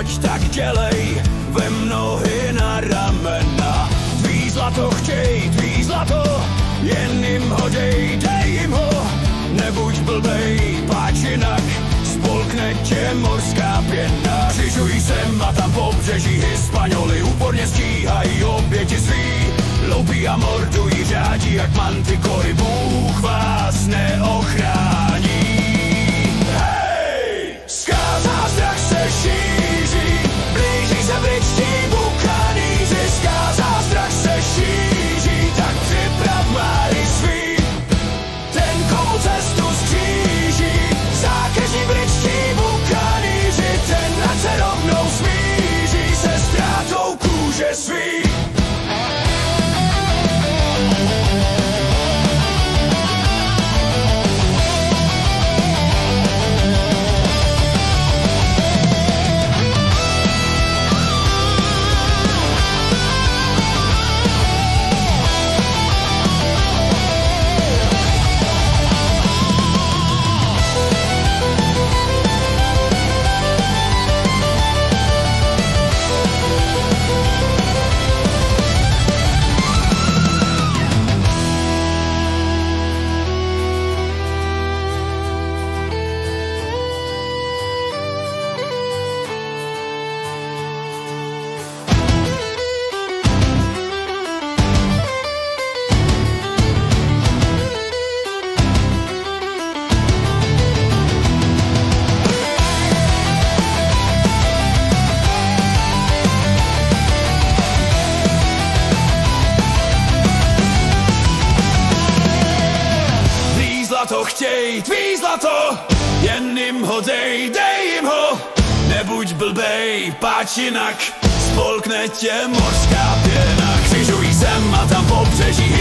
pojď tak dělej, vem nohy na ramena. Tvý zlato chtěj, tvý zlato, jen jim hodej, dej jim ho. Nebuď blbej, páč jinak, spolkne tě morská pěna. Křižují sem a tam pobřeží, Hispaňoli úporně stíhají oběti svý. Loupí a mordují, řádí jak mantikory, Bůh vás neochrání. Hej! Zkáza strach se šíří, blíží se britští bukaníři. Zkáza strach se šíří, tak připrav máry svý. Ten komu cestu skříží, zákeřní britští bukaníři. Ten ať se rovnou smíří se ztrátou kůže svý. Zlato chtěj, tvý zlato, jen jim ho dej, dej jim ho. Nebuď blbej, páč jinak, spolkne tě morská pěna. Křižují sem a tam pobřeží,